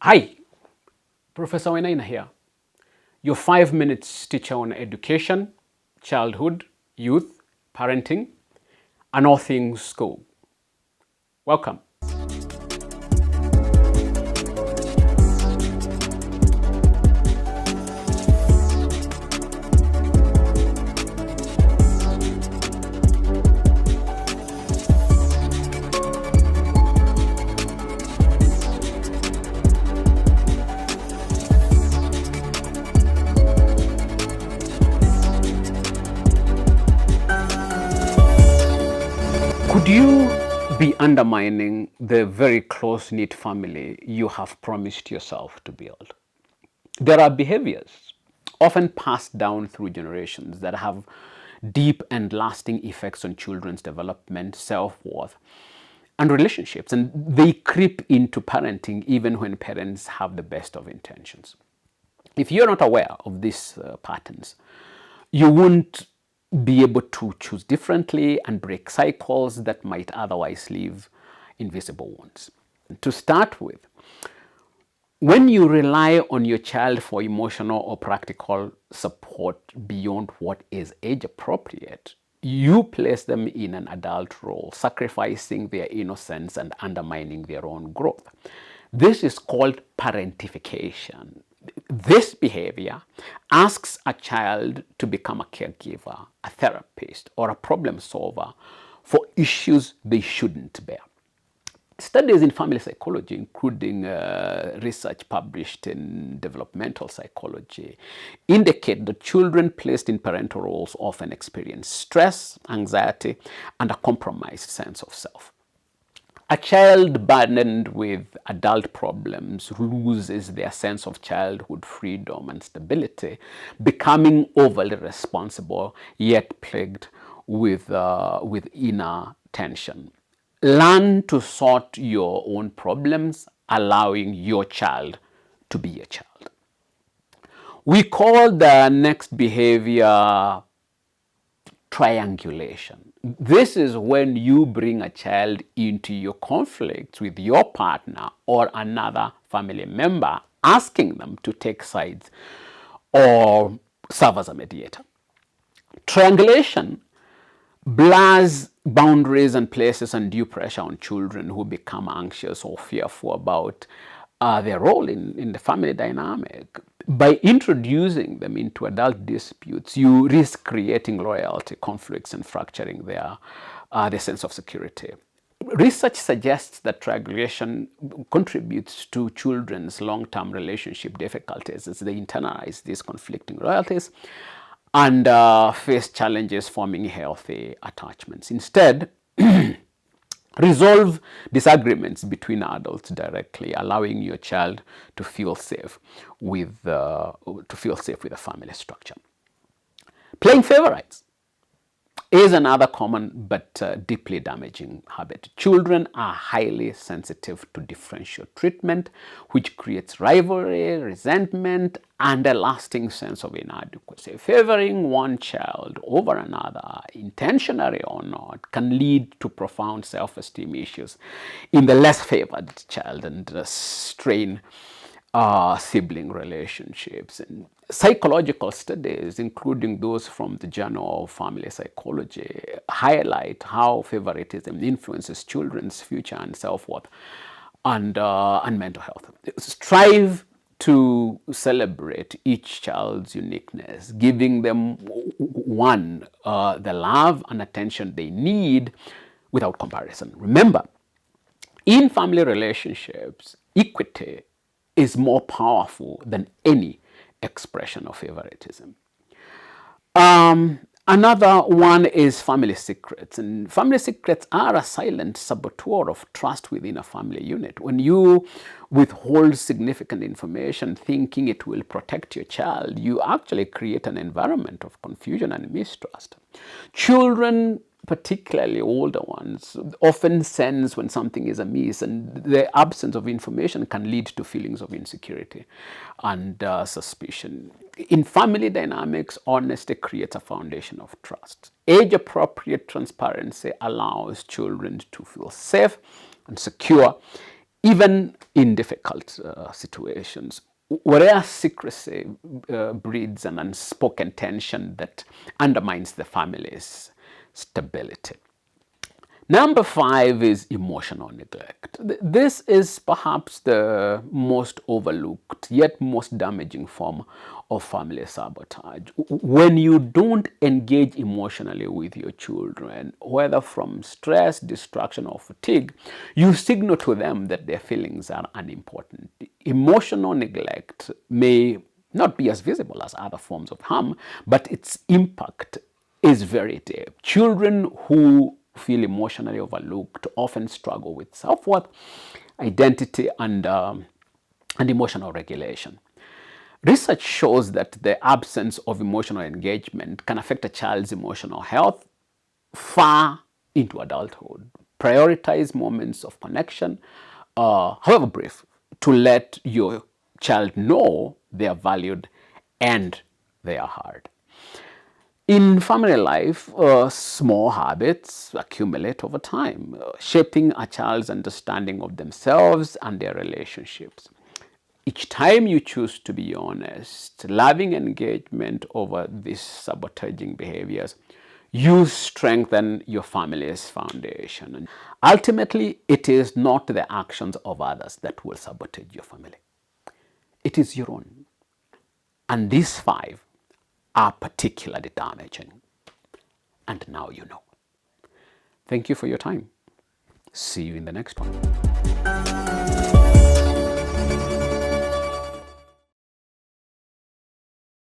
Hi, Professor Wainaina here, your 5 minutes teacher on education, childhood, youth, parenting, and all things school. Welcome. Could you be undermining the very close-knit family you have promised yourself to build? There are behaviors often passed down through generations that have deep and lasting effects on children's development, self-worth, and relationships, and they creep into parenting even when parents have the best of intentions. If you're not aware of these patterns, you won't be able to choose differently and break cycles that might otherwise leave invisible wounds. To start with, when you rely on your child for emotional or practical support beyond what is age appropriate, you place them in an adult role, sacrificing their innocence and undermining their own growth. This is called parentification. This behavior asks a child to become a caregiver, a therapist, or a problem solver for issues they shouldn't bear. Studies in family psychology, including research published in developmental psychology, indicate that children placed in parental roles often experience stress, anxiety, and a compromised sense of self. A child burdened with adult problems loses their sense of childhood freedom and stability, becoming overly responsible yet plagued with inner tension. Learn to sort your own problems, allowing your child to be a child. We call the next behavior triangulation. This is when you bring a child into your conflicts with your partner or another family member, asking them to take sides or serve as a mediator. Triangulation blurs boundaries and places undue pressure on children who become anxious or fearful about their role in the family dynamic. By introducing them into adult disputes, you risk creating loyalty conflicts and fracturing their sense of security. Research suggests that triangulation contributes to children's long-term relationship difficulties as they internalize these conflicting loyalties and face challenges forming healthy attachments. Instead, resolve disagreements between adults directly, allowing your child to feel safe with a family structure. Playing favorites is another common but deeply damaging habit. Children are highly sensitive to differential treatment, which creates rivalry, resentment, and a lasting sense of inadequacy. Favoring one child over another, intentionally or not, can lead to profound self-esteem issues in the less favored child and strain sibling relationships. And psychological studies, including those from the Journal of Family Psychology, highlight how favoritism influences children's future and self-worth and mental health. Strive to celebrate each child's uniqueness, giving them the love and attention they need without comparison. Remember, in family relationships, equity is more powerful than any expression of favoritism. Another one is family secrets. And family secrets are a silent saboteur of trust within a family unit. When you withhold significant information thinking it will protect your child, you actually create an environment of confusion and mistrust. Children, particularly older ones, often sense when something is amiss, and the absence of information can lead to feelings of insecurity and suspicion. In family dynamics, honesty creates a foundation of trust. Age-appropriate transparency allows children to feel safe and secure even in difficult situations, where secrecy breeds an unspoken tension that undermines the family's stability. Number 5 is emotional neglect. This is perhaps the most overlooked yet most damaging form of family sabotage. When you don't engage emotionally with your children, whether from stress, distraction, or fatigue, you signal to them that their feelings are unimportant. Emotional neglect may not be as visible as other forms of harm, but its impact is very deep. Children who feel emotionally overlooked often struggle with self-worth, identity, and emotional regulation. Research shows that the absence of emotional engagement can affect a child's emotional health far into adulthood. Prioritize moments of connection, however brief, to let your child know they are valued and they are heard. In family life, small habits accumulate over time, shaping a child's understanding of themselves and their relationships. Each time you choose to be honest, loving engagement over these sabotaging behaviors, you strengthen your family's foundation. And ultimately, it is not the actions of others that will sabotage your family. It is your own. And these 5 are particularly damaging. And now you know. Thank you for your time. See you in the next one.